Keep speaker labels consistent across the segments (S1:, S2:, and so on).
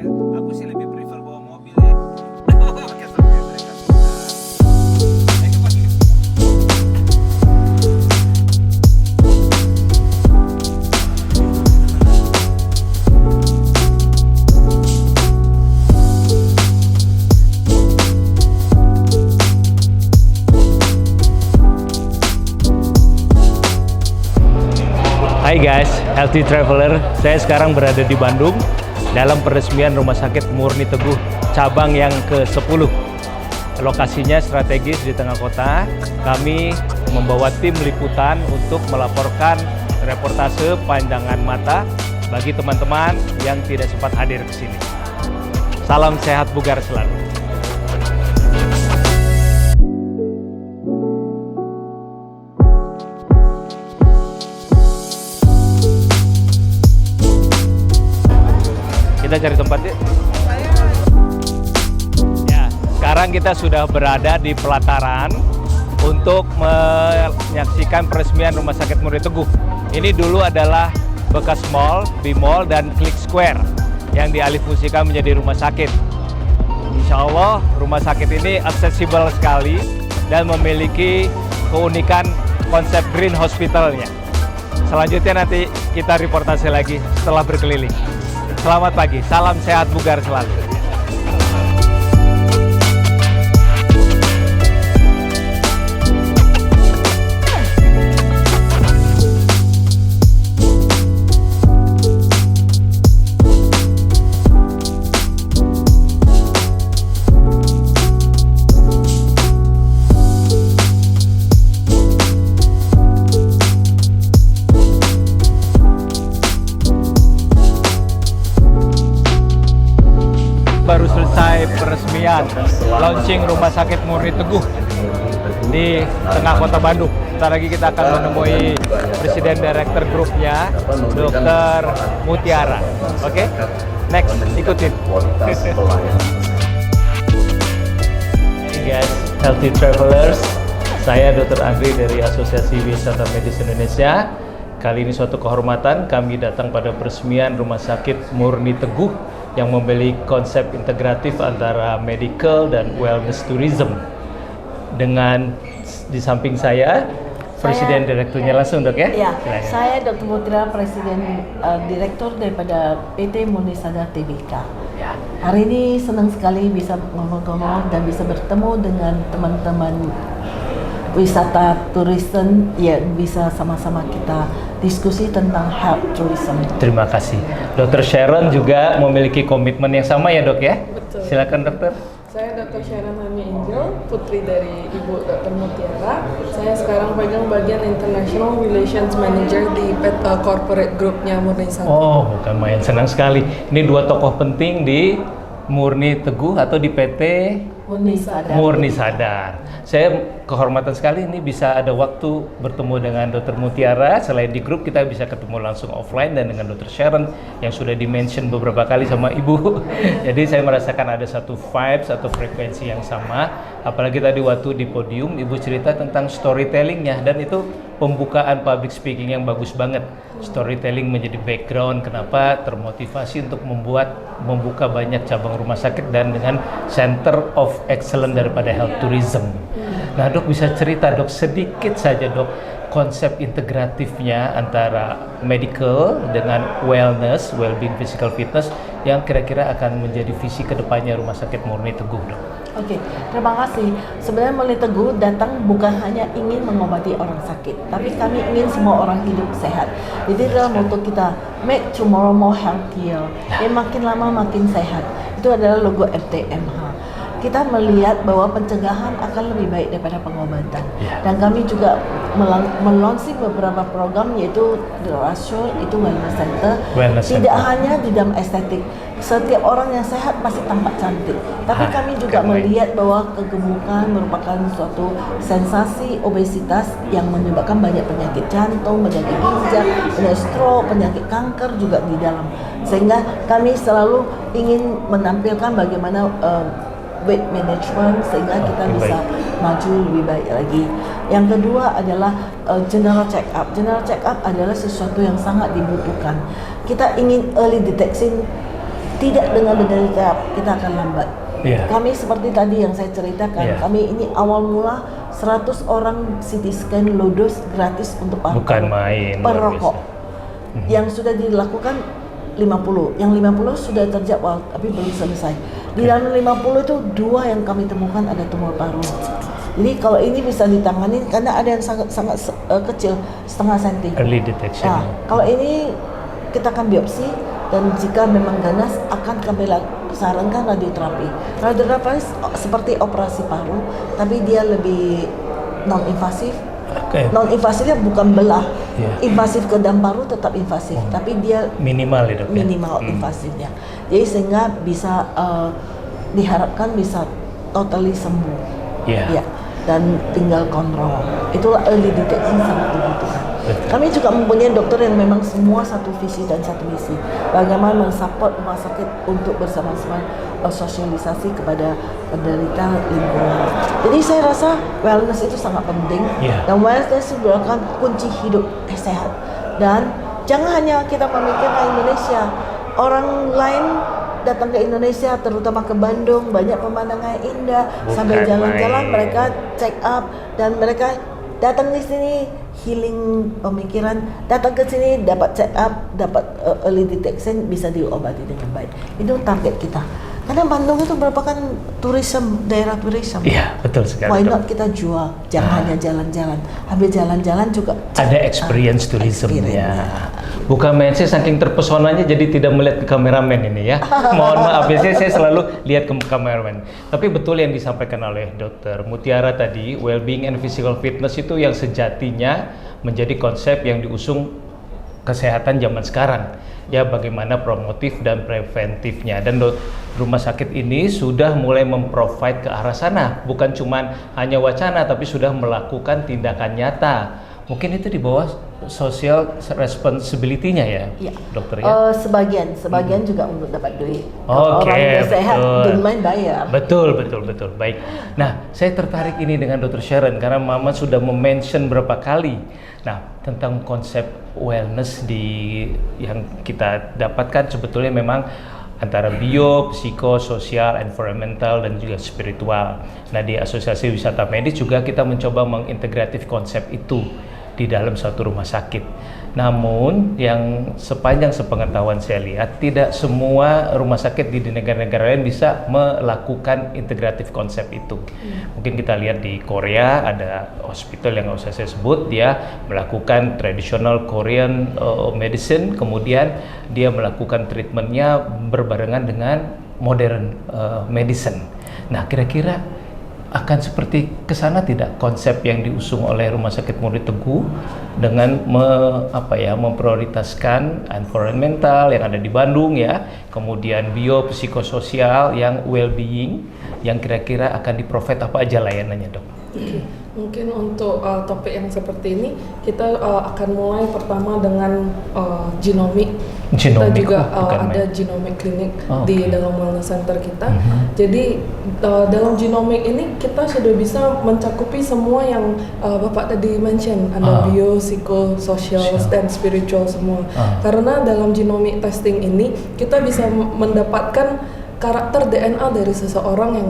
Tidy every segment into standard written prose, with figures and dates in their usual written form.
S1: ya. Aku sih lebih prefer bawa mobil ya. Oke, sampai mereka. Ayo pagi.
S2: Hai guys, Healthy Traveler. Saya sekarang berada di Bandung dalam peresmian Rumah Sakit Murni Teguh cabang yang ke-10. Lokasinya strategis di tengah kota. Kami membawa tim liputan untuk melaporkan reportase pandangan mata bagi teman-teman yang tidak sempat hadir ke sini. Salam sehat bugar selalu. Kita cari tempat yuk. Ya, sekarang kita sudah berada di pelataran untuk menyaksikan peresmian Rumah Sakit Murni Teguh. Ini dulu adalah bekas mall, B-Mall dan Click Square yang dialihfungsikan menjadi rumah sakit. Insya Allah rumah sakit ini aksesibel sekali dan memiliki keunikan konsep green hospitalnya. Selanjutnya nanti kita reportase lagi setelah berkeliling. Selamat pagi, salam sehat bugar selalu. Baru selesai peresmian launching Rumah Sakit Murni Teguh di tengah kota Bandung. Sebentar lagi kita akan menemui Presiden Director Grupnya, Dr. Mutiara. Oke, next, ikutin. Hey guys, Healthy Travelers. Saya Dr. Andri dari Asosiasi Wisata Medis Indonesia. Kali ini suatu kehormatan kami datang pada peresmian Rumah Sakit Murni Teguh yang memiliki konsep integratif antara medical dan wellness tourism. Dengan di samping saya, Presiden Direkturnya langsung dok ya?
S3: Ya, saya Dr. Mutiara, Presiden Direktur daripada PT Murni Sadar Tbk.
S2: Ya.
S3: Hari ini senang sekali bisa ngomong-ngomong dan bisa bertemu dengan teman-teman wisata tourism, ya bisa sama-sama kita diskusi tentang health tourism.
S2: Terima kasih. Dr. Sharon juga memiliki komitmen yang sama ya dok ya?
S4: Betul.
S2: Silakan dokter.
S4: Saya Dr. Sharon Hami Angel, putri dari Ibu Dr. Mutiara. Saya sekarang pegang bagian International Relations Manager di corporate groupnya Murni Sadar.
S2: Oh, bukan main, senang sekali. Ini dua tokoh penting di Murni Teguh atau di PT
S3: Murni Sadar.
S2: Murni Sadar. Saya kehormatan sekali ini bisa ada waktu bertemu dengan Dr. Mutiara. Selain di grup kita bisa ketemu langsung offline dan dengan Dr. Sharon yang sudah di-mention beberapa kali sama Ibu. Jadi saya merasakan ada satu vibes atau frekuensi yang sama. Apalagi tadi waktu di podium Ibu cerita tentang storytellingnya dan itu pembukaan public speaking yang bagus banget. Storytelling menjadi background kenapa termotivasi untuk membuka banyak cabang rumah sakit dan dengan center of excellence daripada health tourism. Nah dok bisa cerita dok sedikit saja dok konsep integratifnya antara medical dengan wellness, well-being, physical fitness yang kira-kira akan menjadi visi kedepannya Rumah Sakit Murni Teguh dok.
S3: Oke, terima kasih. Sebenarnya Murni Teguh datang bukan hanya ingin mengobati orang sakit, tapi kami ingin semua orang hidup sehat. Jadi dalam motto kita, make tomorrow more healthier. Makin lama makin sehat. Itu adalah logo FTMH. Kita melihat bahwa pencegahan akan lebih baik daripada pengobatan. Dan kami juga melonsing beberapa program yaitu The Rasio, itu Wellness Center. Tidak hanya di dalam estetik. Setiap orang yang sehat pasti tampak cantik. Tapi kami juga melihat bahwa kegemukan merupakan suatu sensasi obesitas yang menyebabkan banyak penyakit jantung, penyakit ginjal, penyakit stroke, penyakit kanker juga di dalam. Sehingga kami selalu ingin menampilkan bagaimana weight management sehingga kita bisa maju lebih baik lagi. Yang kedua adalah general check up. General check up adalah sesuatu yang sangat dibutuhkan. Kita ingin early detection tidak dengan menderita kita akan lambat.
S2: Iya.
S3: Kami seperti tadi yang saya ceritakan,
S2: Iya.
S3: kami ini awal mula 100 orang CT scan low dose gratis untuk paru-paru
S2: Bukan main,
S3: per
S2: luar
S3: rokok.
S2: biasa.
S3: Yang sudah dilakukan 50, yang 50 sudah terjadwal tapi belum selesai. Di dalam 50 itu 2 yang kami temukan ada tumor paru. Jadi kalau ini bisa ditangani karena ada yang sangat kecil, setengah senti.
S2: Early detection.
S3: Nah, kalau ini kita akan biopsi dan jika memang ganas akan kami sarankan radioterapi. Radioterapi seperti operasi paru, tapi dia lebih non-invasif.
S2: Oke.
S3: Non-invasifnya bukan belah,
S2: Iya.
S3: invasif ke dalam paru tetap invasif, tapi dia
S2: Minimal ya, Dok, ya?
S3: minimal invasifnya. Jadi sehingga bisa diharapkan bisa totally sembuh.
S2: Iya.
S3: Ya, dan tinggal kontrol. Itulah early detection sangat dibutuhkan.
S2: Betul.
S3: Kami juga mempunyai dokter yang memang semua satu visi dan satu misi. Bagaimana mensupport rumah sakit untuk bersama-sama sosialisasi kepada penderita lingkungan. Jadi saya rasa wellness itu sangat penting.
S2: Yeah.
S3: Dan wellness itu merupakan kunci hidup sehat. Dan jangan hanya kita memikirkan Indonesia. Orang lain datang ke Indonesia, terutama ke Bandung, banyak pemandangan indah.
S2: Bukan
S3: Sambil jalan-jalan
S2: main.
S3: mereka check up dan mereka datang di sini healing pemikiran, datang ke sini dapat check up, dapat early detection, bisa diobati dengan baik. Itu target kita. Karena Bandung itu merupakan daerah tourism.
S2: Iya, betul sekali.
S3: Why
S2: Dok.
S3: not kita jual? Jangan hanya jalan-jalan. Habis jalan-jalan juga
S2: Ada experience tourism ya. Bukan main, saya saking terpesonanya jadi tidak melihat ke kameramen ini ya. Mohon maaf, biasanya saya selalu lihat ke kameramen. Tapi betul yang disampaikan oleh Dr. Mutiara tadi, well-being and physical fitness itu yang sejatinya menjadi konsep yang diusung kesehatan zaman sekarang. Ya, bagaimana promotif dan preventifnya. Dan rumah sakit ini sudah mulai memprovide ke arah sana. Bukan cuma hanya wacana, tapi sudah melakukan tindakan nyata. Mungkin itu di bawah social responsibility-nya ya,
S3: Ya.
S2: dokter ya?
S3: Sebagian juga untuk dapat duit.
S2: Oke,
S3: Orang sehat,
S2: betul.
S3: don't mind bayar.
S2: Betul. Baik. Nah, saya tertarik ini dengan Dr. Sharon karena Mama sudah mention berapa kali. Nah, tentang konsep wellness yang kita dapatkan sebetulnya memang antara bio, psiko, sosial, environmental, dan juga spiritual. Nah, di Asosiasi Wisata Medis juga kita mencoba mengintegratif konsep itu di dalam suatu rumah sakit. Namun, yang sepanjang sepengetahuan saya lihat, tidak semua rumah sakit di negara-negara lain bisa melakukan integratif konsep itu. Mungkin kita lihat di Korea, ada hospital yang nggak usah saya sebut, dia melakukan traditional Korean medicine, kemudian dia melakukan treatmentnya berbarengan dengan modern medicine. Nah, kira-kira akan seperti kesana tidak konsep yang diusung oleh Rumah Sakit Murid Teguh dengan memprioritaskan environmental yang ada di Bandung ya, kemudian bio psikososial yang well-being, yang kira-kira akan di-provide apa aja layanannya, Dok?
S4: Mungkin untuk topik yang seperti ini kita akan mulai pertama dengan genomic. Kita juga ada genomic clinic di dalam wellness center kita. Jadi dalam genomic ini kita sudah bisa mencakupi semua yang Bapak tadi mention, ada bio, psiko, sosial, dan spiritual semua. Karena dalam genomic testing ini kita bisa mendapatkan karakter DNA dari seseorang yang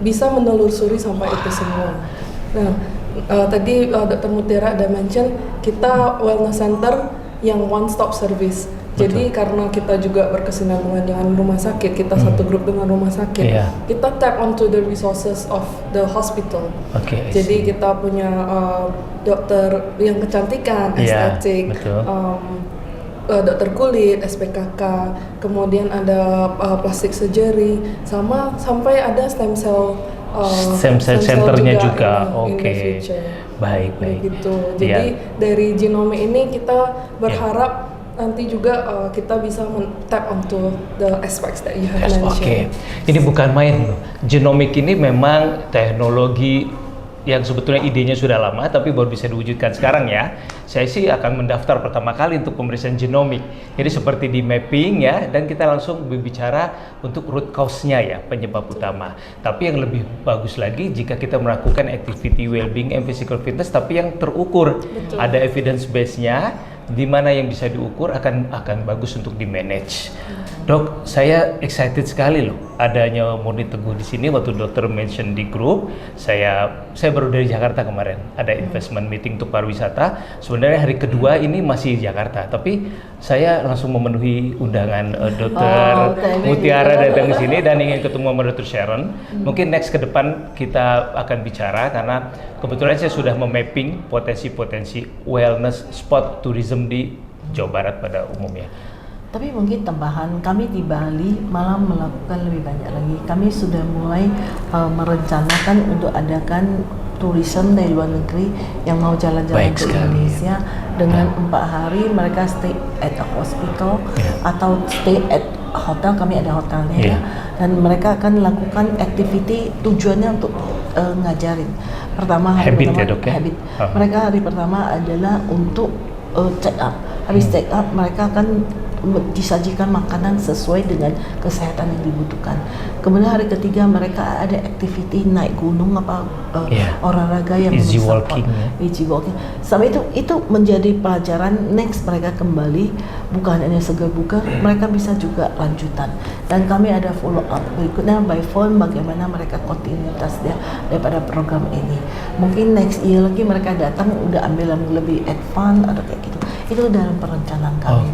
S4: bisa menelusuri sampai itu semua. Nah, tadi Dr. Mutiara ada mention kita wellness center yang one stop service. Jadi karena kita juga berkesinambungan dengan rumah sakit, kita satu grup dengan rumah sakit, kita tap onto the resources of the hospital. Jadi kita punya dokter yang kecantikan, estetik, dokter kulit, SPKK, kemudian ada plastik surgery, sampai ada stem cell
S2: centernya juga. Oke. Baik.
S4: Gitu. Jadi dari genomic ini kita berharap nanti juga kita bisa tap onto the aspects that you have mentioned.
S2: Ini bukan main loh. Genomic ini memang teknologi yang sebetulnya idenya sudah lama tapi baru bisa diwujudkan sekarang ya. Saya sih akan mendaftar pertama kali untuk pemeriksaan genomik. Jadi seperti di mapping ya, dan kita langsung berbicara untuk root cause-nya ya, penyebab utama. Tapi yang lebih bagus lagi jika kita melakukan activity well-being and physical fitness tapi yang terukur. Ada evidence base-nya di mana yang bisa diukur akan bagus untuk di manage. Dok, saya excited sekali loh adanya Murni Teguh di sini. Waktu dokter mention di grup, saya baru dari Jakarta kemarin, ada investment meeting untuk pariwisata. Sebenarnya hari kedua ini masih di Jakarta, tapi saya langsung memenuhi undangan dokter Mutiara datang ke sini dan ingin ketemu sama Dr. Sharon. Mungkin next ke depan kita akan bicara karena kebetulan saya sudah memapping potensi-potensi wellness spot tourism di Jawa Barat pada umumnya.
S3: Tapi mungkin tambahan, kami di Bali malah melakukan lebih banyak lagi. Kami sudah mulai merencanakan untuk adakan tourism dari luar negeri yang mau jalan-jalan ke Indonesia dengan 4 hari mereka stay at a hospital atau stay at hotel, kami ada hotelnya dan mereka akan lakukan activity tujuannya untuk ngajarin. Pertama hari
S2: habit
S3: pertama
S2: ya, Dok, ya?
S3: habit. Mereka hari pertama adalah untuk check up. Habis check up mereka akan disajikan makanan sesuai dengan kesehatan yang dibutuhkan. Kemudian hari ketiga mereka ada activity naik gunung olahraga yang
S2: easy walking.
S3: Easy walking. Sampai itu menjadi pelajaran next mereka kembali bukan hanya segar bugar, mereka bisa juga lanjutan. Dan kami ada follow up berikutnya by phone bagaimana mereka kontinuitasnya daripada program ini. Mungkin next year lagi mereka datang udah ambil yang lebih advance atau kayak gitu. Itu dalam perencanaan kami.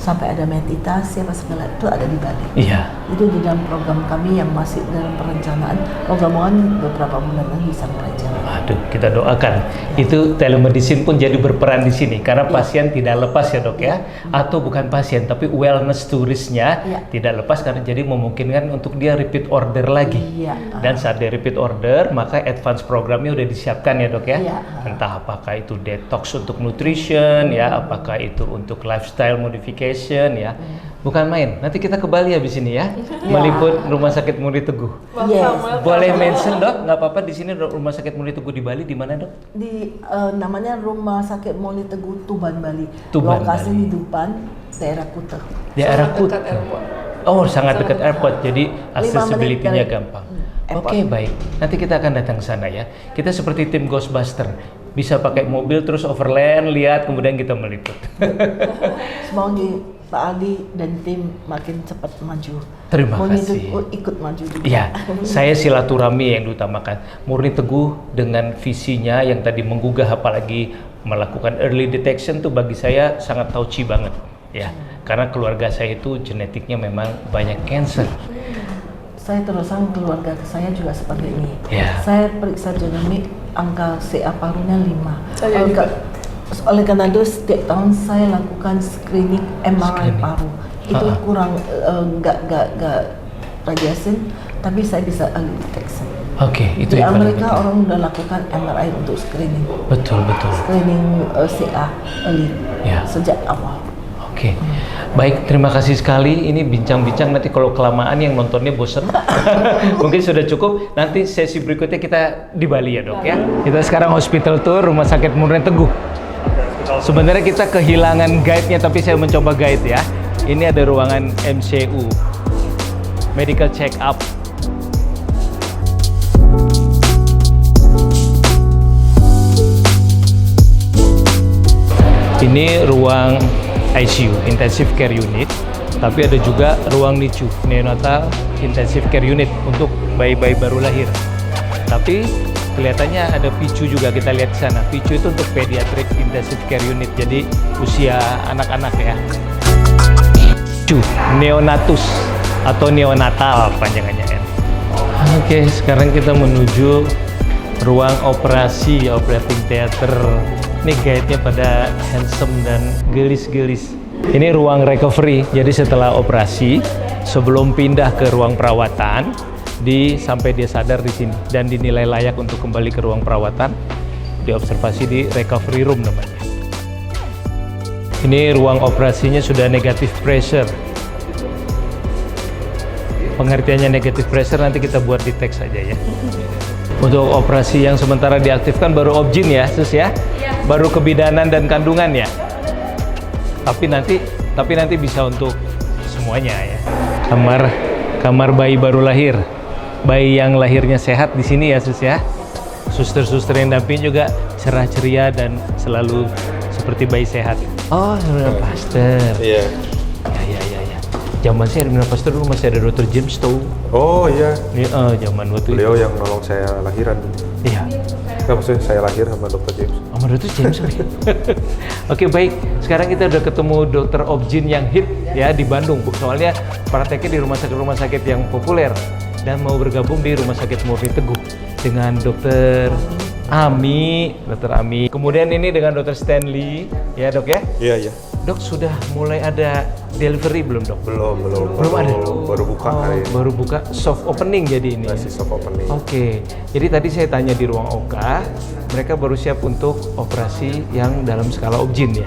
S3: Sampai ada meditasi apa segala itu ada di Bali. Itu di dalam program kami yang masih dalam perencanaan. Mudah-mudahan beberapa bulan lagi bisa mulai jalan.
S2: Aduh, kita doakan. Itu telemedicine pun jadi berperan di sini karena pasien tidak lepas ya, Dok ya. Atau bukan pasien tapi wellness turisnya tidak lepas karena jadi memungkinkan untuk dia repeat order lagi. Dan saat dia repeat order, maka advance programnya udah disiapkan ya, Dok ya. Entah apakah itu detox untuk nutrition ya, apakah itu untuk lifestyle modification ya, bukan main. Nanti kita ke Bali habis ini ya, meliput Rumah Sakit Murni Teguh. Boleh mention, Dok? Nggak apa-apa di sini Rumah Sakit Murni Teguh di Bali di mana, Dok?
S3: Di namanya Rumah Sakit Murni Teguh Tuban, Bali.
S2: Bali.
S3: Lokasi di Tuban, daerah Kuta.
S2: Daerah Kuta. Oh, sangat dekat airport, jadi accessibility-nya gampang. Oke, baik. Nanti kita akan datang ke sana ya. Kita seperti tim Ghostbuster. Bisa pakai mobil terus overland, lihat kemudian kita meliput.
S3: Semoga Pak Aldi dan tim makin cepat maju.
S2: Terima kasih.
S3: Ikut maju juga.
S2: Iya, saya silaturahmi yang diutamakan. Murni Teguh dengan visinya yang tadi menggugah apalagi melakukan early detection tuh bagi saya sangat touchy banget ya. Karena keluarga saya itu genetiknya memang banyak cancer.
S3: Saya terus terang keluarga saya juga seperti ini. Saya periksa genomik angka CA parunya 5. Oleh karena itu setiap tahun saya lakukan screening MRI paru. Itu kurang nggak radiation, tapi saya bisa early detection.
S2: Itu
S3: di
S2: yang
S3: Amerika orang udah lakukan MRI untuk screening.
S2: Betul.
S3: Screening CA early sejak awal.
S2: Baik, terima kasih sekali. Ini bincang-bincang nanti kalau kelamaan yang nontonnya bosen. Mungkin sudah cukup. Nanti sesi berikutnya kita di Bali ya, Dok ya. Kita sekarang hospital tour Rumah Sakit Murni Teguh. Sebenarnya kita kehilangan guide-nya tapi saya mencoba guide ya. Ini ada ruangan MCU, Medical Check Up. Ini ruang ICU, Intensive Care Unit, tapi ada juga ruang NICU, Neonatal Intensive Care Unit untuk bayi-bayi baru lahir. Tapi kelihatannya ada PICU juga, kita lihat di sana. PICU itu untuk Pediatric Intensive Care Unit, jadi usia anak-anak ya. PICU, Neonatus atau Neonatal panjangannya ya. Sekarang kita menuju ruang operasi, operating theater. Ini guide-nya pada handsome dan gelis-gelis. Ini ruang recovery, jadi setelah operasi, sebelum pindah ke ruang perawatan, sampai dia sadar di sini dan dinilai layak untuk kembali ke ruang perawatan, diobservasi di recovery room namanya. Ini ruang operasinya sudah negative pressure. Pengertiannya negative pressure nanti kita buat di teks saja ya. Untuk operasi yang sementara diaktifkan baru obgyn ya, Sus ya? Baru kebidanan dan kandungan ya. Tapi nanti bisa untuk semuanya ya. Kamar bayi baru lahir. Bayi yang lahirnya sehat di sini ya, Sus ya. Suster-suster yang damping juga cerah ceria dan selalu seperti bayi sehat. Oh, Hermina Pasteur.
S5: Iya.
S2: Ya. Zaman saya Hermina Pasteur dulu masih ada Dr. James tuh.
S5: Oh iya.
S2: Zaman waktu
S5: Beliau
S2: itu.
S5: yang nolong saya lahiran.
S2: Iya.
S5: Nggak, maksudnya saya lahir sama Dr. James.
S2: Sama Dr. James. Oke, baik. Sekarang kita udah ketemu dokter Obgyn yang hit ya di Bandung, Bu. Soalnya prakteknya di rumah sakit yang populer dan mau bergabung di Rumah Sakit Murni Teguh dengan Dokter Ami. Kemudian ini dengan Dokter Stanley, ya Dok ya?
S5: Iya.
S2: Dok, sudah mulai ada delivery belum Dok?
S5: Belum
S2: ada?
S5: Baru buka hari ini.
S2: Baru buka soft opening jadi ini.
S5: Masih soft opening.
S2: Oke, jadi tadi saya tanya di ruang OK, mereka baru siap untuk operasi yang dalam skala Obgyn ya?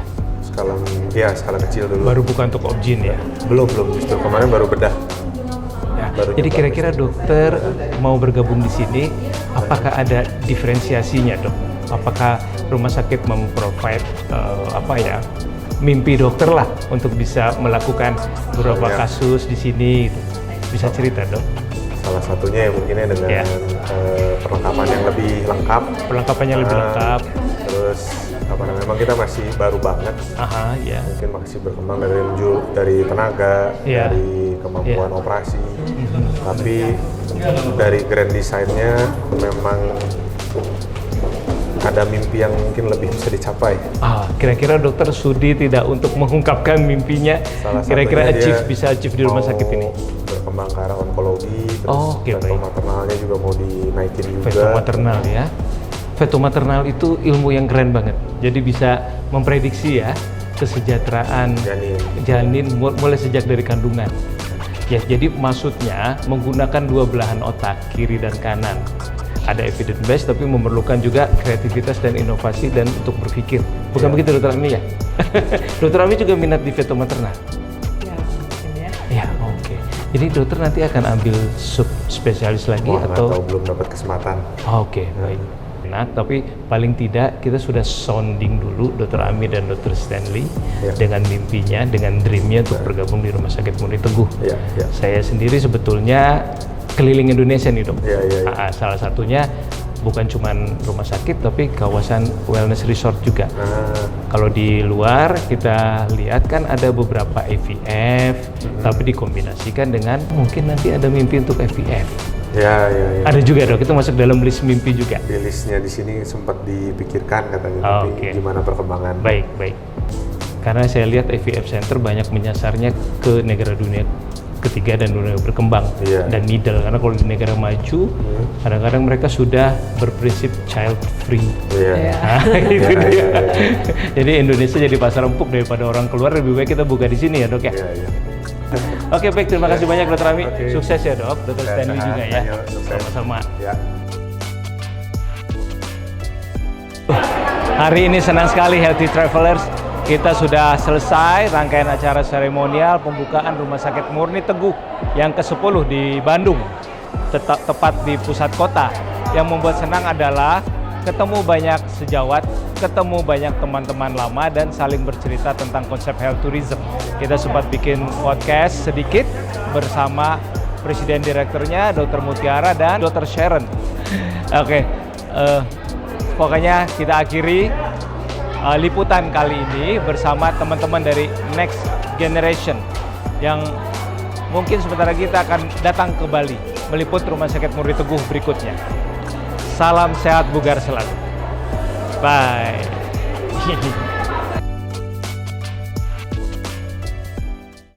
S5: Skala kecil dulu.
S2: Baru bukan untuk Obgyn ya?
S5: Belum, justru kemarin baru bedah.
S2: Ya.
S5: Baru
S2: Jadi
S5: nyoba
S2: kira-kira dokter mau bergabung di sini, apakah ada diferensiasinya Dok? Apakah rumah sakit memprovide mimpi dokter lah untuk bisa melakukan beberapa kasus di sini gitu. Bisa cerita Dok?
S5: Salah satunya ya mungkinnya dengan perlengkapan yang lebih lengkap.
S2: Perlengkapannya lebih lengkap.
S5: Terus memang kita masih baru banget.
S2: Ya.
S5: Mungkin masih berkembang dari tenaga, dari kemampuan operasi. Tapi dari grand design-nya memang ada mimpi yang mungkin lebih bisa dicapai.
S2: Kira-kira dokter sudi tidak untuk mengungkapkan mimpinya? Kira-kira bisa achieve di rumah sakit ini?
S5: Berkembang ke arah onkologi, terus feto-maternalnya juga mau dinaikin juga.
S2: Feto-maternal ya. Feto-maternal itu ilmu yang keren banget. Jadi bisa memprediksi ya kesejahteraan janin mulai sejak dari kandungan. Ya, jadi maksudnya menggunakan dua belahan otak, kiri dan kanan. Ada evidence based tapi memerlukan juga kreativitas dan inovasi dan untuk berpikir. Bukan begitu Dokter Ami ya? Dokter Ami juga minat di feto-maternal?
S3: Ya, mungkin ya.
S2: Ya, oke. Jadi dokter nanti akan ambil subspesialis lagi atau
S5: belum dapat kesempatan.
S2: Oke, baik. Nah, tapi paling tidak kita sudah sounding dulu Dokter Ami dan Dokter Stanley dengan mimpinya, dengan dreamnya untuk bergabung di Rumah Sakit Murni Teguh. Saya sendiri sebetulnya keliling Indonesia nih Dok. Salah satunya bukan cuma rumah sakit tapi kawasan wellness resort juga. Kalau di luar kita lihat kan ada beberapa IVF, tapi dikombinasikan dengan mungkin nanti ada mimpi untuk IVF.
S5: Ya.
S2: Ada juga Dok, itu masuk dalam list mimpi juga.
S5: Di listnya di sini sempat dipikirkan katanya, tapi gimana perkembangan?
S2: Baik. Karena saya lihat IVF Center banyak menyasarnya ke negara dunia ketiga dan dunia berkembang dan middle. Karena kalau di negara maju, kadang-kadang mereka sudah berprinsip child free. Gitu dia. Jadi Indonesia jadi pasar empuk daripada orang keluar, lebih baik kita buka di sini ya Dok ya. Oke, baik, terima kasih banyak Dokter Ami. Sukses ya Dok, Dokter Stanley juga ya. Sama-sama. Hari ini senang sekali Healthy Travelers. Kita sudah selesai rangkaian acara seremonial pembukaan Rumah Sakit Murni Teguh yang ke-10 di Bandung, tepat di pusat kota. Yang membuat senang adalah ketemu banyak sejawat, ketemu banyak teman-teman lama dan saling bercerita tentang konsep health tourism. Kita sempat bikin podcast sedikit bersama Presiden Direkturnya Dr. Mutiara dan Dr. Sharon. Pokoknya kita akhiri liputan kali ini bersama teman-teman dari Next Generation yang mungkin sebentar lagi kita akan datang ke Bali meliput Rumah Sakit Murni Teguh berikutnya. Salam sehat bugar selalu. Bye.